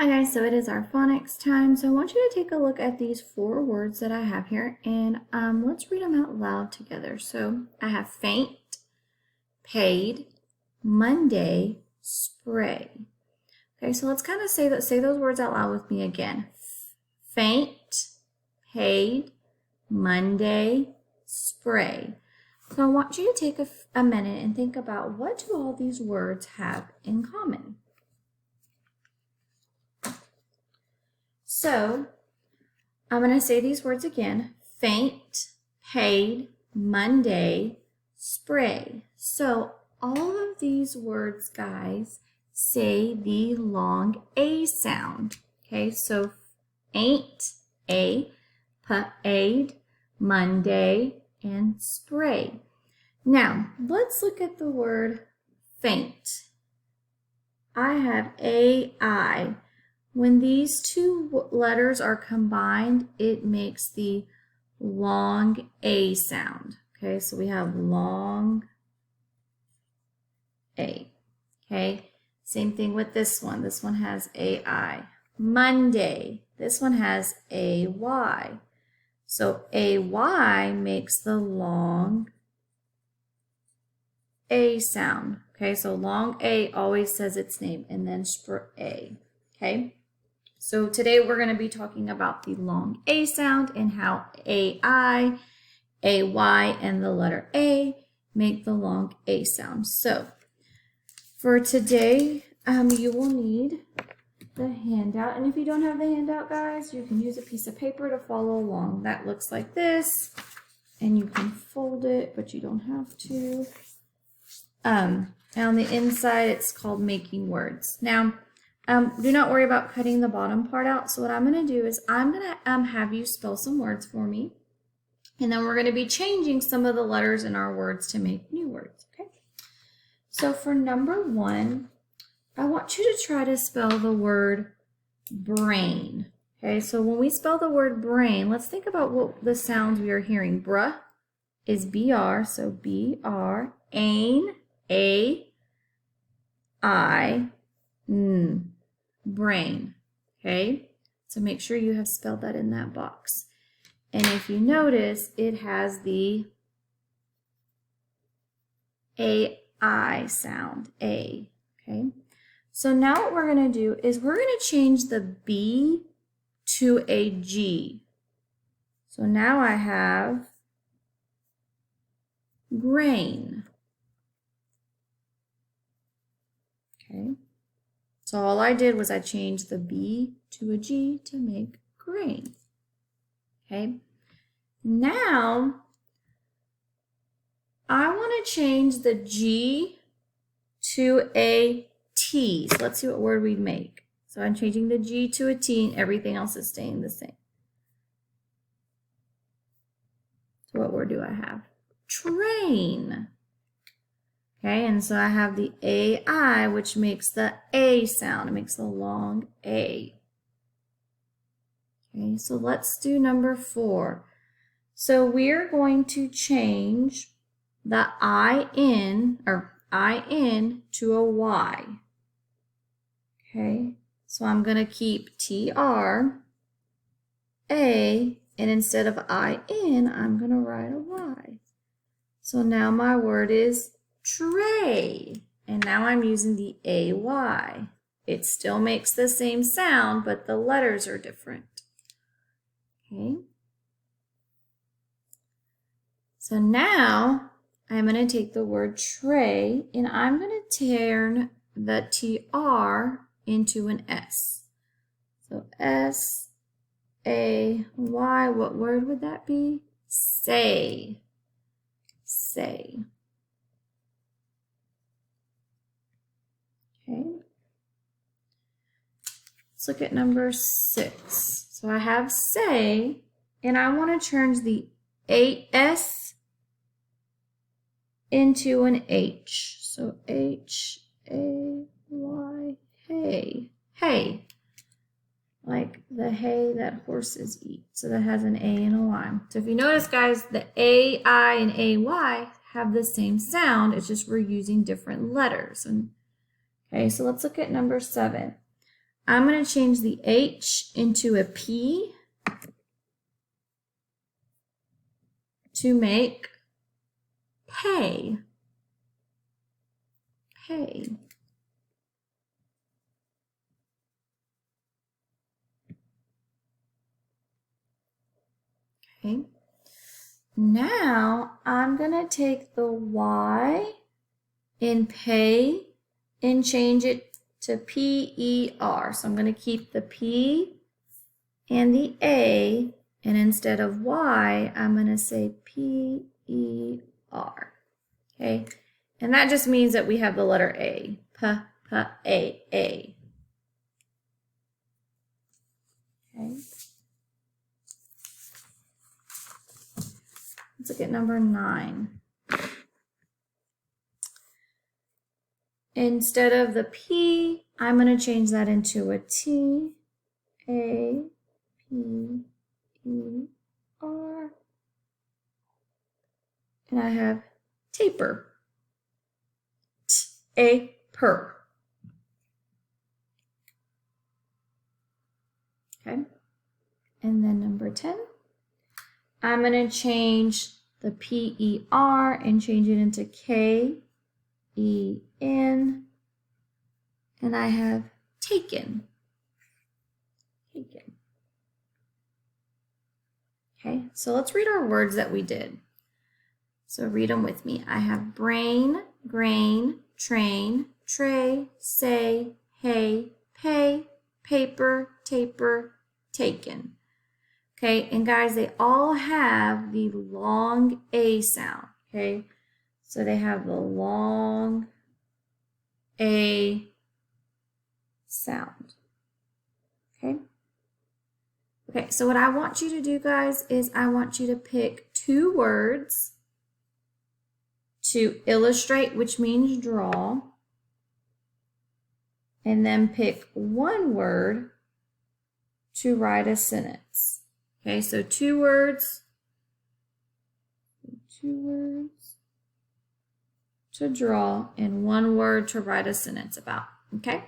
Hi guys, so it is our phonics time. So I want you to take a look at these 4 words that I have here and let's read them out loud together. So I have faint, paid, Monday, spray. Okay, so let's kind of say those words out loud with me again. Faint, paid, Monday, spray. So I want you to take a minute and think about, what do all these words have in common? So I'm going to say these words again: faint, paid, Monday, spray. So all of these words, guys, say the long A sound. Okay, so ain't, A, paid, Monday, and spray. Now, let's look at the word faint. I have AI. When these 2 letters are combined, it makes the long A sound. Okay, so we have long A. Okay, same thing with this one. This one has AI. Monday. This one has AY. So AY makes the long A sound. Okay, so long A always says its name, and then spray. Okay. So today we're going to be talking about the long A sound and how AI, AY, and the letter A make the long A sound. So for today, you will need the handout. And if you don't have the handout, guys, you can use a piece of paper to follow along. That looks like this. And you can fold it, but you don't have to. And on the inside, it's called Making Words. Now, do not worry about cutting the bottom part out. So what I'm going to do is I'm going to have you spell some words for me. And then we're going to be changing some of the letters in our words to make new words. Okay. So for number 1, I want you to try to spell the word brain. Okay. So when we spell the word brain, let's think about what the sounds we are hearing. Bruh is BR. So BR. Ain, A-I, brain. Okay, so make sure you have spelled that in that box. And if you notice, it has the AI sound, A. Okay, so now what we're going to do is we're going to change the B to a G. So now I have grain. Okay. So all I did was I changed the B to a G to make grain. Okay. Now I want to change the G to a T. So let's see what word we'd make. So I'm changing the G to a T and everything else is staying the same. So what word do I have? Train. Okay, and so I have the AI, which makes the A sound. It makes the long A. Okay, so let's do number 4. So we're going to change the IN to a Y. Okay, so I'm going to keep TR, A, and instead of IN, I'm going to write a Y. So now my word is tray, and now I'm using the AY. It still makes the same sound, but the letters are different. Okay. So now I'm going to take the word tray and I'm going to turn the TR into an S. So S-A-Y, what word would that be? Say. Say. Okay. Let's look at number 6. So I have say, and I want to change the AS into an H. So H-A-Y, hay. Hay. Like the hay that horses eat. So that has an A and a Y. So if you notice, guys, the A-I and A-Y have the same sound. It's just we're using different letters. And okay, so let's look at number 7. I'm going to change the H into a P to make pay. Pay. Okay. Now I'm going to take the Y in pay and change it to P-E-R. So I'm going to keep the P and the A, and instead of Y, I'm going to say P-E-R. Okay. And that just means that we have the letter A. P-P-A-A. Okay. Let's look at number 9. Instead of the P, I'm going to change that into a T, A, P, E, R. And I have taper. T-A-per. Okay. And then number 10. I'm going to change the P-E-R and change it into K-E-N. And I have taken. Taken. Okay, so let's read our words that we did. So read them with me. I have brain, grain, train, tray, say, hay, pay, paper, taper, taken. Okay, and guys, they all have the long A sound, okay? So they have the long A sound, okay? Okay, so what I want you to do, guys, is I want you to pick 2 words to illustrate, which means draw, and then pick 1 word to write a sentence. Okay, so 2 words to draw and 1 word to write a sentence about. Okay,